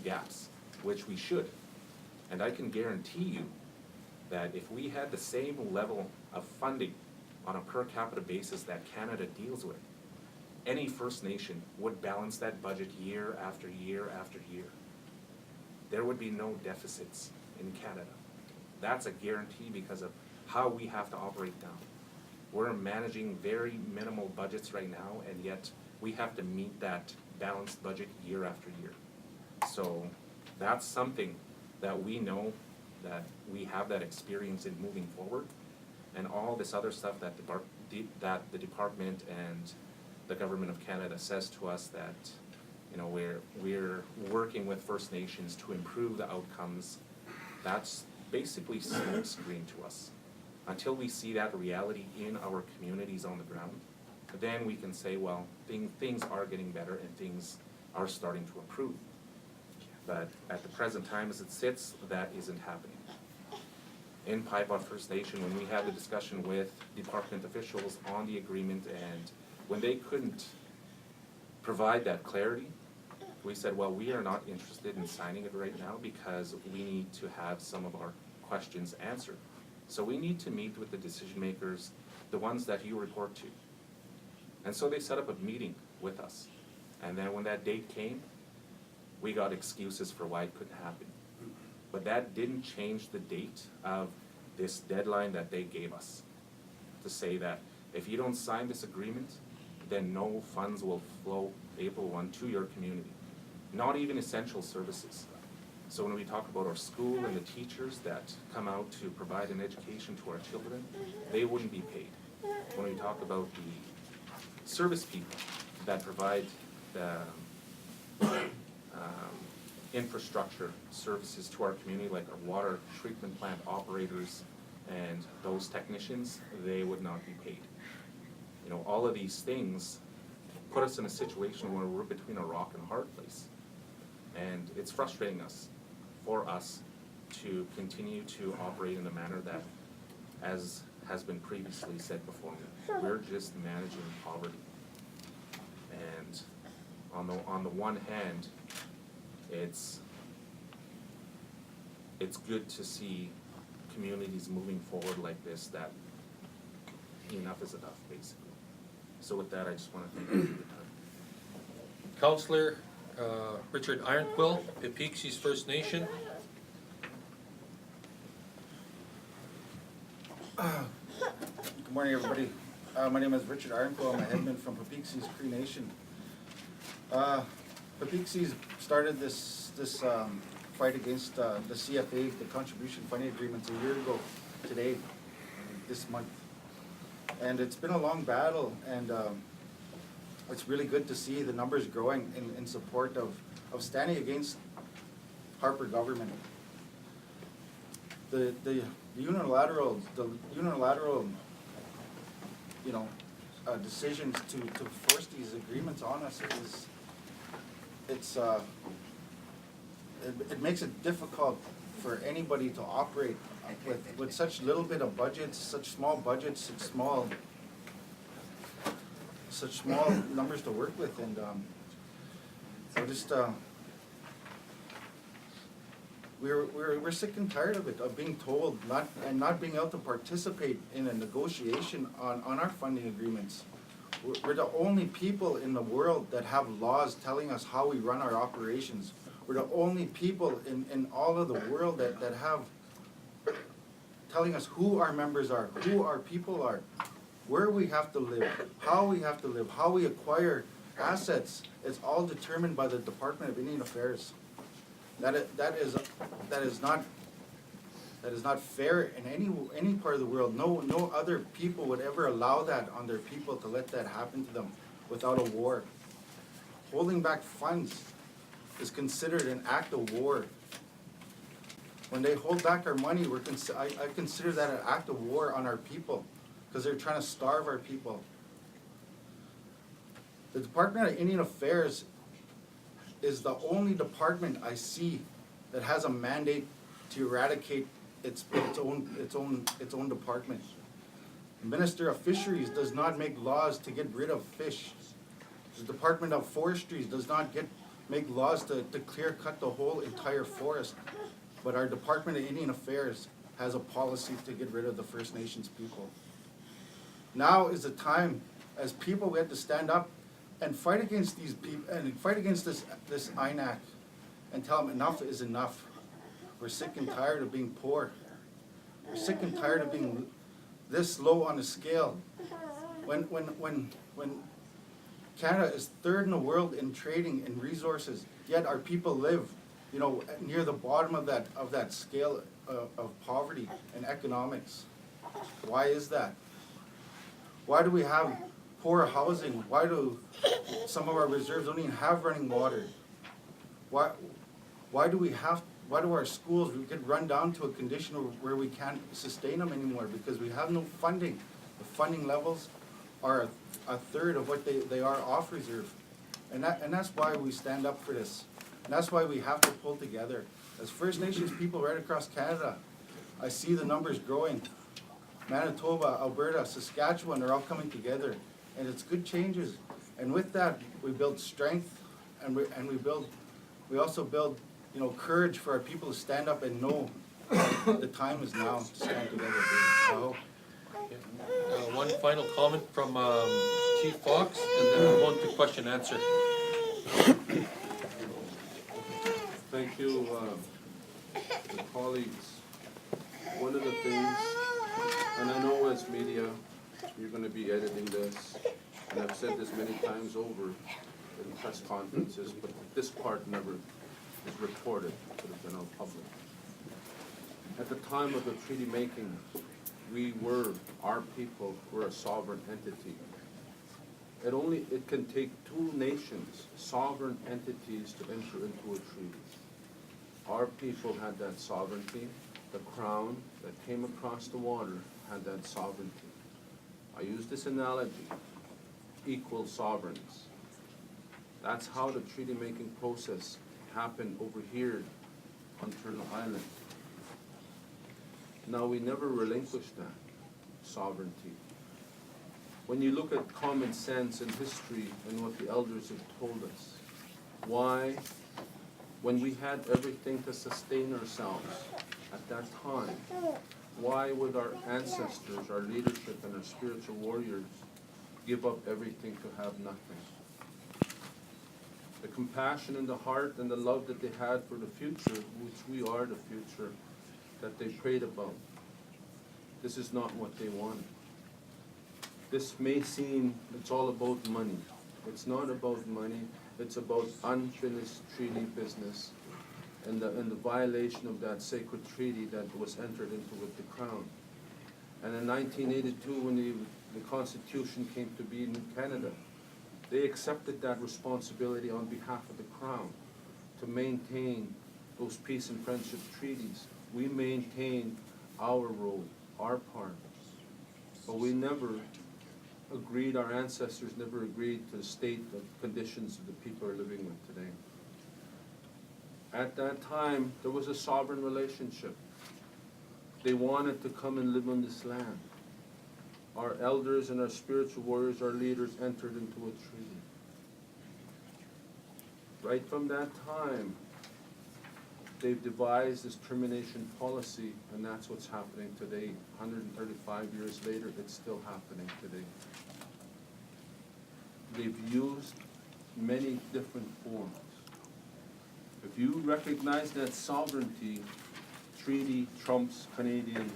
gaps, which we should. And I can guarantee you that if we had the same level of funding on a per capita basis that Canada deals with, any First Nation would balance that budget year after year after year. There would be no deficits in Canada. That's a guarantee because of how we have to operate now. We're managing very minimal budgets right now, and yet we have to meet that balanced budget year after year. So that's something that we know that we have that experience in moving forward, and all this other stuff that the department and the government of Canada says to us that, you know, we're working with First Nations to improve the outcomes. That's basically smokescreen to us. Until we see that reality in our communities on the ground, then we can say, well, things are getting better and things are starting to improve. But at the present time as it sits, that isn't happening. In Pipot First Nation, when we had the discussion with department officials on the agreement, and when they couldn't provide that clarity, we said, well, we are not interested in signing it right now because we need to have some of our questions answered. So we need to meet with the decision makers, the ones that you report to. And so they set up a meeting with us. And then when that date came, we got excuses for why it couldn't happen. But that didn't change the date of this deadline that they gave us, to say that if you don't sign this agreement, then no funds will flow April 1 to your community, not even essential services. So when we talk about our school and the teachers that come out to provide an education to our children, they wouldn't be paid. When we talk about the service people that provide the infrastructure services to our community, like our water treatment plant operators and those technicians, they would not be paid. You know, all of these things put us in a situation where we're between a rock and a hard place. And it's frustrating for us to continue to operate in a manner that, as has been previously said before me, we're just managing poverty. And on the one hand, it's good to see communities moving forward like this, that enough is enough, basically. So with that, I just want to thank you for your time. Councillor Richard Ironquill, Pepeeksies First Nation. Good morning, everybody. My name is Richard Ironquill. I'm a headman from Pepeeksies Cree Nation. Pepeeksies started this fight against the CFA, the Contribution Funding Agreements, a year ago today, this month. And it's been a long battle, and it's really good to see the numbers growing in support of standing against Harper government. The unilateral, you know, decisions to force these agreements on us it makes it difficult for anybody to operate with such little bit of budgets, such small budgets, such small numbers to work with, and we're just we're sick and tired of it, of being told not being able to participate in a negotiation on our funding agreements. We're the only people in the world that have laws telling us how we run our operations. We're the only people in all of the world that have telling us who our members are, who our people are, where we have to live, how we have to live, how we acquire assets. It's all determined by the Department of Indian Affairs. That is not fair in any part of the world. No other people would ever allow that on their people, to let that happen to them without a war. Holding back funds is considered an act of war. When they hold back our money, I consider that an act of war on our people, because they're trying to starve our people. The Department of Indian Affairs is the only department I see that has a mandate to eradicate its own department. The Minister of Fisheries does not make laws to get rid of fish. The Department of Forestry does not make laws to clear cut the whole entire forest. But our Department of Indian Affairs has a policy to get rid of the First Nations people. Now is the time, as people, we have to stand up and fight against these people, and fight against this INAC, and tell them enough is enough. We're sick and tired of being poor. We're sick and tired of being this low on the scale. When Canada is third in the world in trading and resources, yet our people live, you know, near the bottom of that scale of poverty and economics. Why is that? Why do we have poor housing? Why do some of our reserves don't even have running water? Why do our schools, we could run down to a condition where we can't sustain them anymore because we have no funding. The funding levels are a third of what they are off reserve. And that's why we stand up for this. And that's why we have to pull together. As First Nations people right across Canada, I see the numbers growing. Manitoba, Alberta, Saskatchewan are all coming together. And it's good changes. And with that, we build strength, and we also build, you know, courage for our people to stand up and know the time is now to stand together. So, One final comment from Chief Fox, and then we'll go into question and answer. Thank you, the colleagues. One of the things, and I know as media, you're gonna be editing this, and I've said this many times over in press conferences, but this part never is reported to the general public. At the time of the treaty making, our people were a sovereign entity. It can take two nations, sovereign entities, to enter into a treaty. Our people had that sovereignty. The crown that came across the water had that sovereignty. I use this analogy, equal sovereigns. That's how the treaty-making process happened over here on Turtle Island. Now, we never relinquished that sovereignty. When you look at common sense and history and what the elders have told us, why, when we had everything to sustain ourselves at that time, why would our ancestors, our leadership, and our spiritual warriors give up everything to have nothing? The compassion in the heart and the love that they had for the future, which we are the future, that they prayed about. This is not what they wanted. This may seem it's all about money. It's not about money. It's about unfinished treaty business and the violation of that sacred treaty that was entered into with the Crown. And in 1982, when the Constitution came to be in Canada, they accepted that responsibility on behalf of the Crown to maintain those peace and friendship treaties. We maintained our role, our part. But we never agreed, our ancestors never agreed to the state of conditions that the people are living with today. At that time, there was a sovereign relationship. They wanted to come and live on this land. Our elders and our spiritual warriors, our leaders, entered into a treaty. Right from that time, they've devised this termination policy, and that's what's happening today. 135 years later, it's still happening today. They've used many different forms. If you recognize that sovereignty, treaty trumps Canadian